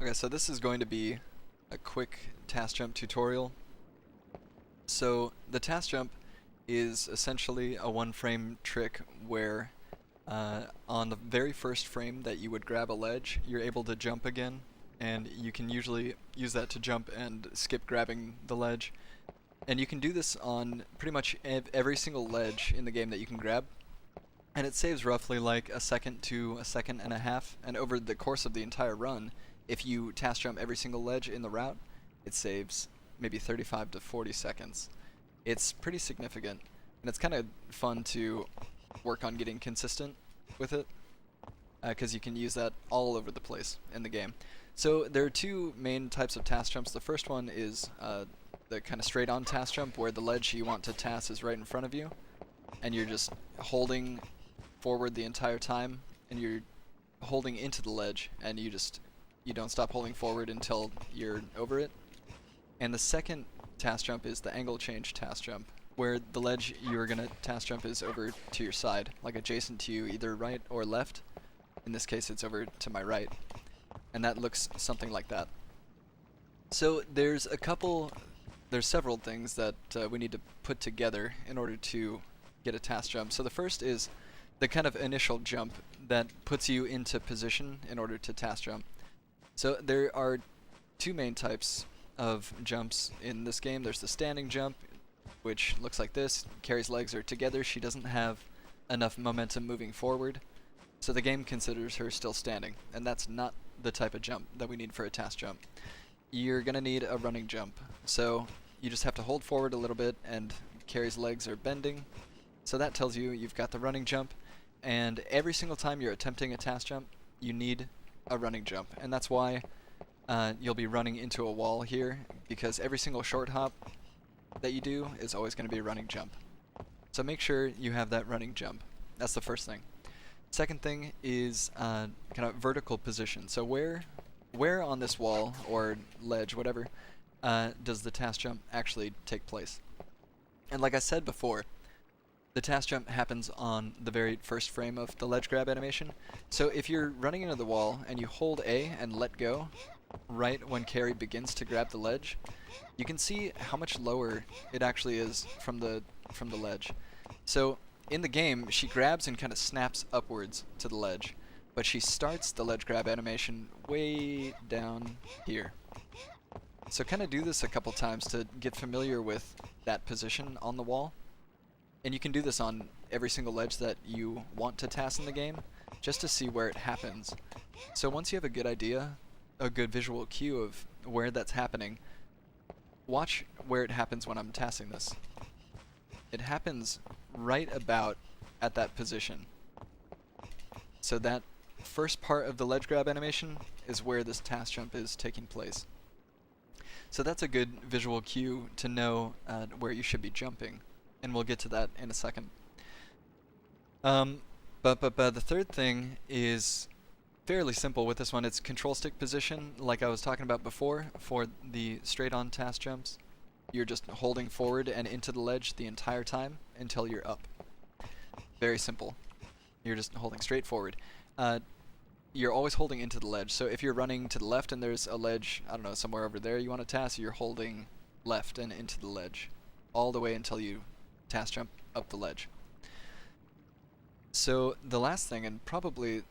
Okay, so this is going to be a quick TAS jump tutorial. So the TAS jump is essentially a one-frame trick where on the very first frame that you would grab a ledge, you're able to jump again, and you can usually use that to jump and skip grabbing the ledge. And you can do this on pretty much every single ledge in the game that you can grab. And it saves roughly like a second to a second and a half, and over the course of the entire run, if you TAS jump every single ledge in the route, it saves maybe 35 to 40 seconds. It's pretty significant, and it's kind of fun to work on getting consistent with it, because you can use that all over the place in the game. So there are two main types of TAS jumps. The first one is the kind of straight-on TAS jump, where the ledge you want to TAS is right in front of you, and you're just holding forward the entire time, and you're holding into the ledge, and you don't stop holding forward until you're over it. And the second TAS jump is the angle change TAS jump, where the ledge you're gonna TAS jump is over to your side, like adjacent to you, either right or left. In this case, it's over to my right, and that looks something like that. So there's several things that we need to put together in order to get a TAS jump. So the first is the kind of initial jump that puts you into position in order to TAS jump. So there are two main types of jumps in this game. There's the standing jump, which looks like this. Carrie's legs are together. She doesn't have enough momentum moving forward, so the game considers her still standing, and that's not the type of jump that we need for a TAS jump. You're going to need a running jump. So you just have to hold forward a little bit, and Carrie's legs are bending. So that tells you you've got the running jump, and every single time you're attempting a TAS jump, you need a running jump, and that's why you'll be running into a wall here, because every single short hop that you do is always going to be a running jump. So make sure you have that running jump. That's the first thing. Second thing is kind of vertical position. So where on this wall or ledge, whatever, does the TAS jump actually take place? And like I said before, the TAS jump happens on the very first frame of the ledge grab animation. So if you're running into the wall and you hold A and let go right when Carrie begins to grab the ledge, you can see how much lower it actually is from the ledge. So in the game, she grabs and kind of snaps upwards to the ledge, but she starts the ledge grab animation way down here. So kind of do this a couple times to get familiar with that position on the wall. And you can do this on every single ledge that you want to TAS in the game, just to see where it happens. So once you have a good idea, a good visual cue of where that's happening, watch where it happens when I'm TASing this. It happens right about at that position. So that first part of the ledge grab animation is where this TAS jump is taking place. So that's a good visual cue to know where you should be jumping, and we'll get to that in a second. But the third thing is fairly simple with this one. It's control stick position, like I was talking about before, for the straight-on TAS jumps. You're just holding forward and into the ledge the entire time until you're up. Very simple. You're just holding straight forward. You're always holding into the ledge. So if you're running to the left and there's a ledge, I don't know, somewhere over there you want to TAS, you're holding left and into the ledge all the way until you TAS jump up the ledge. So the last thing, and probably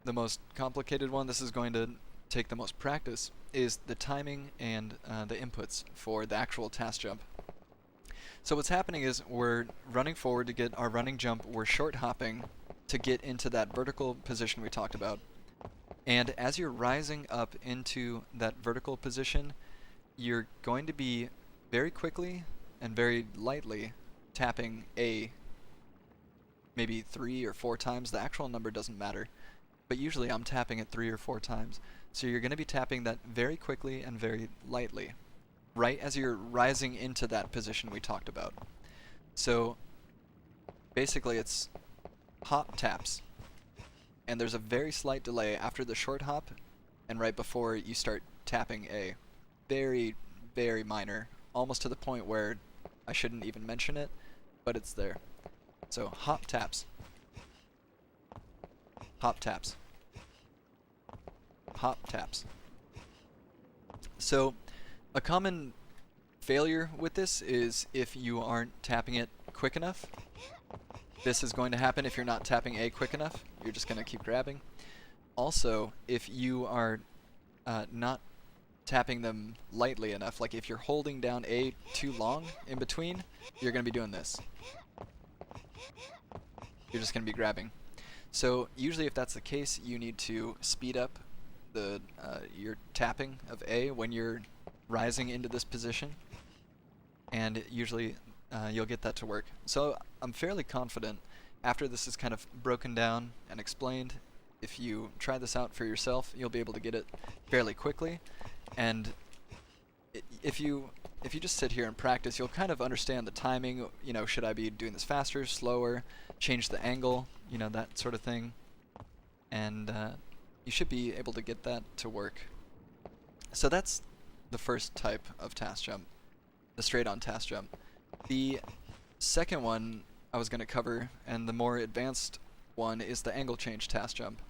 the most complicated one, this is going to take the most practice, is the timing and the inputs for the actual TAS jump. So what's happening is we're running forward to get our running jump, we're short hopping to get into that vertical position we talked about. And as you're rising up into that vertical position, you're going to be very quickly and very lightly tapping A maybe 3 or 4 times. The actual number doesn't matter, but usually I'm tapping it 3 or 4 times. So you're going to be tapping that very quickly and very lightly, right as you're rising into that position we talked about. So basically it's hop taps, and there's a very slight delay after the short hop and right before you start tapping A. Very, very minor, almost to the point where I shouldn't even mention it, but it's there. So hop taps, hop taps, hop taps, So a common failure with this is if you aren't tapping it quick enough. This is going to happen if you're not tapping A quick enough. You're just going to keep grabbing. Also, if you are not tapping them lightly enough, like if you're holding down A too long in between, you're going to be doing this. You're just going to be grabbing. So usually if that's the case, you need to speed up the your tapping of A when you're rising into this position, and usually you'll get that to work. So I'm fairly confident after this is kind of broken down and explained, if you try this out for yourself, you'll be able to get it fairly quickly. And if you just sit here and practice, you'll kind of understand the timing. You know, should I be doing this faster, slower, change the angle, you know, that sort of thing. And you should be able to get that to work. So that's the first type of TAS jump, the straight-on TAS jump. The second one I was going to cover, and the more advanced one, is the angle change TAS jump.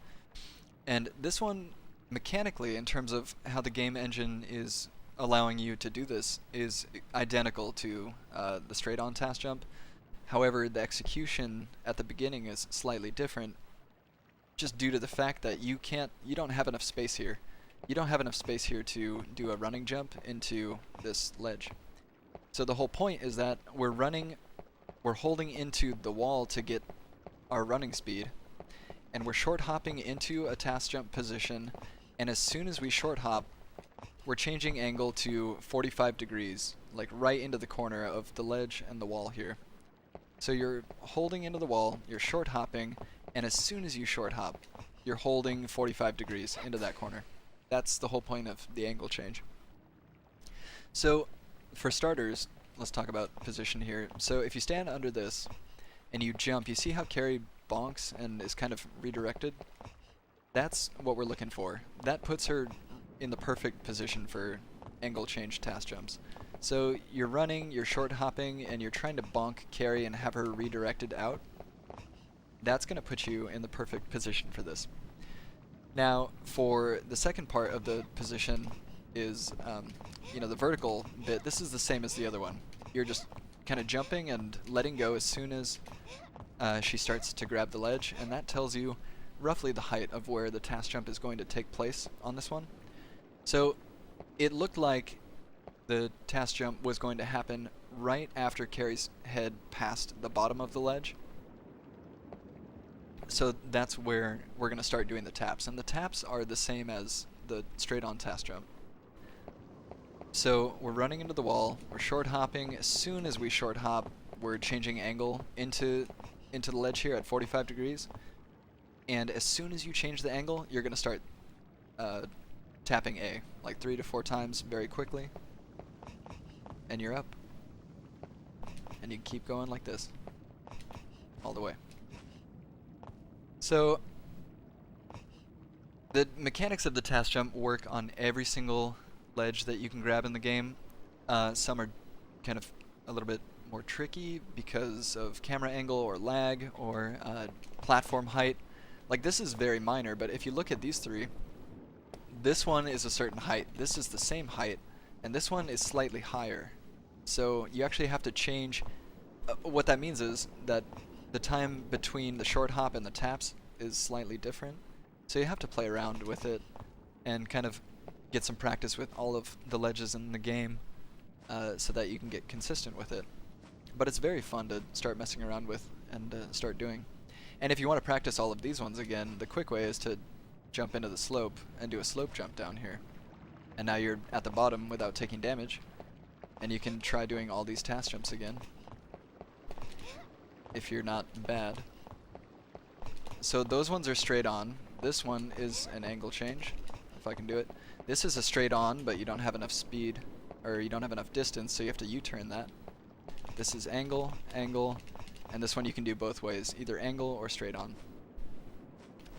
And this one, mechanically, in terms of how the game engine is allowing you to do this, is identical to the straight-on TAS jump. However, the execution at the beginning is slightly different, just due to the fact that you don't have enough space here. You don't have enough space here to do a running jump into this ledge. So the whole point is that we're holding into the wall to get our running speed, and we're short hopping into a TAS jump position, and as soon as we short hop, we're changing angle to 45 degrees, like right into the corner of the ledge and the wall here. So you're holding into the wall, you're short hopping, and as soon as you short hop, you're holding 45 degrees into that corner. That's the whole point of the angle change. So for starters, let's talk about position here. So if you stand under this and you jump, you see how Carrie bonks and is kind of redirected? That's what we're looking for. That puts her in the perfect position for angle change TAS jumps. So you're running, you're short hopping, and you're trying to bonk Carrie and have her redirected out. That's going to put you in the perfect position for this. Now, for the second part of the position is, the vertical bit. This is the same as the other one. You're just kind of jumping and letting go as soon as she starts to grab the ledge, and that tells you roughly the height of where the TAS jump is going to take place on this one. So it looked like the TAS jump was going to happen right after Carrie's head passed the bottom of the ledge. So that's where we're going to start doing the taps. And the taps are the same as the straight-on TAS jump. So we're running into the wall, we're short hopping. As soon as we short hop, we're changing angle into the ledge here at 45 degrees. And as soon as you change the angle, you're going to start tapping A, like 3 to 4 times very quickly. And you're up. And you keep going like this all the way. So the mechanics of the TAS jump work on every single ledge that you can grab in the game. Some are kind of a little bit more tricky because of camera angle or lag or platform height. Like this is very minor, but if you look at these three, this one is a certain height, this is the same height, and this one is slightly higher. So you actually have to change. What that means is that the time between the short hop and the taps is slightly different. So you have to play around with it and kind of get some practice with all of the ledges in the game so that you can get consistent with it. But it's very fun to start messing around with and start doing. And if you want to practice all of these ones again, the quick way is to jump into the slope and do a slope jump down here. And now you're at the bottom without taking damage. And you can try doing all these TAS jumps again if you're not bad. So those ones are straight on. This one is an angle change, if I can do it. This is a straight on, but you don't have enough speed, or you don't have enough distance, so you have to U-turn that. This is angle, angle, and this one you can do both ways, either angle or straight on.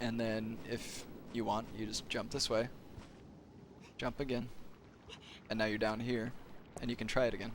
And then if you want, you just jump this way, jump again, and now you're down here, and you can try it again.